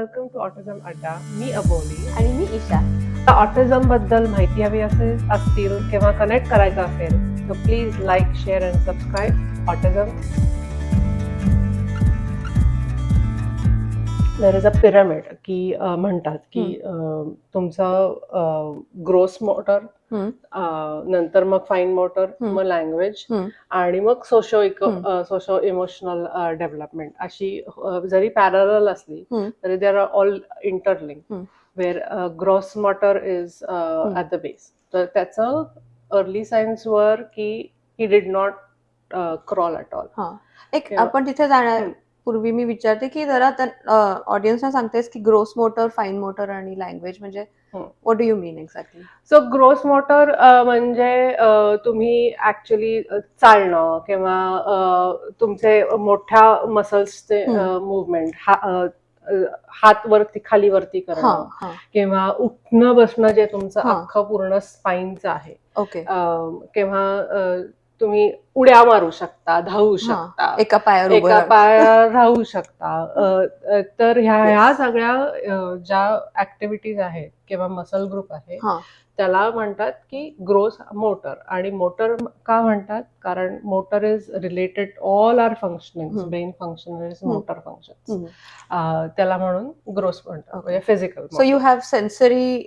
Welcome to autism अड्डा. मी अबोली. आणि मी Isha. Autism बद्दल माहिती हवी असतील किंवा कनेक्ट करायचं असेल तर please like, share and subscribe autism. There is a pyramid की म्हणतात की तुमचं ग्रोस मोटर, नंतर मग फाईन मोटर, मग लँग्वेज आणि मग सोशो इमोशनल डेव्हलपमेंट अशी जरी पॅरल असली तरी they are all interlink. Where gross motor is at the base. तर त्याचं अर्ली सायन्स वर की he did not crawl at all. एक आपण तिथे जाणार पूर्वी मी विचारते की जरा ऑडियन्सना सांगतेस की ग्रोस मोटर, फाईन मोटर आणि लँग्वेज म्हणजे what do you mean exactly? So gross motor म्हणजे तुम्ही ऍक्च्युली चालणं किंवा तुमचे मोठ्या मसल्सचे मुवमेंट, हात वरती खाली वरती करणं किंवा उठणं बसणं जे तुमचं अख्खं पूर्ण स्पाईनचं आहे. ओके. किंवा तुम्ही उड्या मारू शकता, धावू शकता, एका पायावर राहू शकता. तर ह्या सगळ्या ज्या ऍक्टिव्हिटीज आहेत किंवा मसल ग्रुप आहे त्याला म्हणतात की ग्रोस मोटर. आणि मोटर का म्हणतात? कारण motor is related all our functioning. Brain function is motor function. त्याला म्हणून ग्रोस म्हणतात, म्हणजे physical. So you have sensory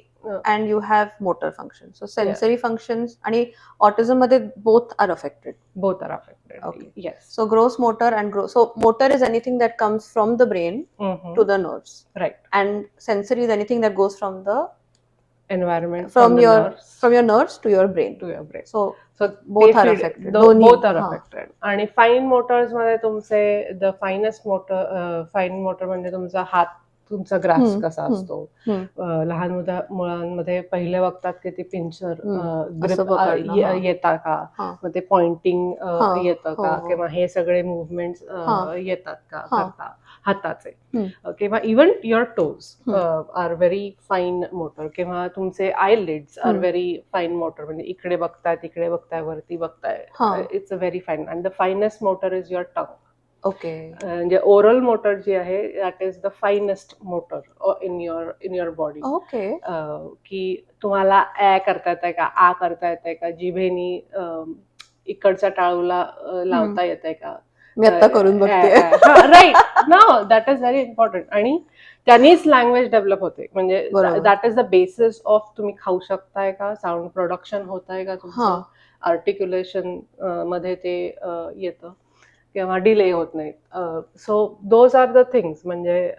and you have motor functions. So sensory functions आणि autism मध्ये both are affected. Okay. Yes. So gross motor and so motor is anything that comes from the brain to the nerves. Right. And sensory is anything that goes from the environment, from your nerves to your brain. So both are affected. Both are affected. आणि fine Motors मध्ये तुमचे the finest motor, fine motor म्हणजे तुमचा हात, तुमचा grasp कसा असतो. लहान मुलांमध्ये पहिले बघतात की ते पिंचर ग्रिप येतात का, मग ते पॉइंटिंग येतं का, किंवा हे सगळे मुवमेंट येतात का करता हाताचे, किंवा even your toes are very fine motor, किंवा तुमचे eyelids are very fine motor. म्हणजे इकडे बघताय, तिकडे बघताय, वरती बघताय. It's a very fine. And the finest motor is your tongue. Okay. म्हणजे ओरल मोटर जी आहे that is the finest motor in your body. Okay. की तुम्हाला ऍ करता येतंय का, आ करता येतंय का, जिभेनी इकडच्या टाळूला लावता येतंय का. मी आता करून बघते. Right. No, that is very important. आणि त्यांनीच लँग्वेज डेव्हलप होते. म्हणजे that is the basis of तुम्ही खाऊ शकताय का, साऊंड प्रोडक्शन होत आहे का तुमचं, आर्टिक्युलेशन मध्ये ते येतं किंवा डिले होत नाहीत. So those are the things. म्हणजे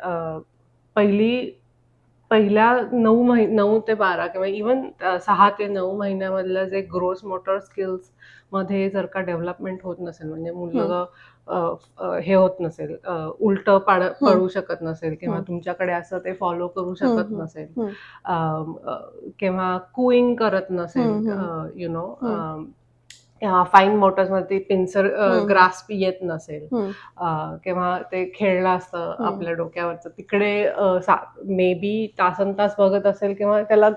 पहिल्या 9 ते 12 किंवा इवन 6 ते 9 महिन्यामधलं जे ग्रोस मोटर स्किल्स मध्ये जर का डेव्हलपमेंट होत नसेल, म्हणजे मुलगा हे होत नसेल, उलट पडू शकत नसेल, किंवा तुमच्याकडे असं ते फॉलो करू शकत नसेल, किंवा कुईंग करत नसेल, यु नो, फाईन मोटर्स मध्ये पिन्सर ग्रास्प येत नसेल, किंवा ते खेळलं असतं आपल्या डोक्यावरचं, तिकडे मे बी तासनतास बघत असेल, किंवा त्याला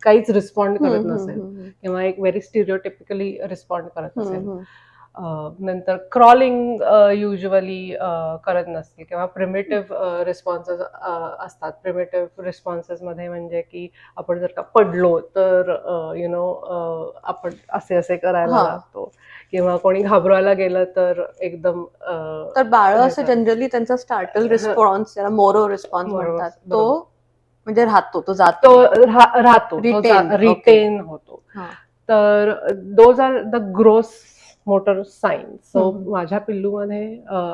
काहीच रिस्पॉन्ड करत नसेल, किंवा एक व्हेरी स्टिरियोटिपिकली रिस्पॉन्ड करत असेल. नंतर क्रॉलिंग युजली करत नसतील, किंवा प्रिमेटिव्ह रिस्पॉन्सेस असतात. प्रिमेटिव्ह रिस्पॉन्सेस मध्ये म्हणजे की आपण जर का पडलो तर यु नो आपण असे करायला लागतो, किंवा कोणी घाबरायला गेलं तर एकदम. तर बाळ असं जनरली त्यांचा स्टार्टल रिस्पॉन्स, त्याला मोरो रिस्पॉन्स म्हणतात, तो म्हणजे राहतो, तो जातो, राहतो, रिटेन होतो. तर those are the gross motor signs. So माझ्या पिल्लूमध्ये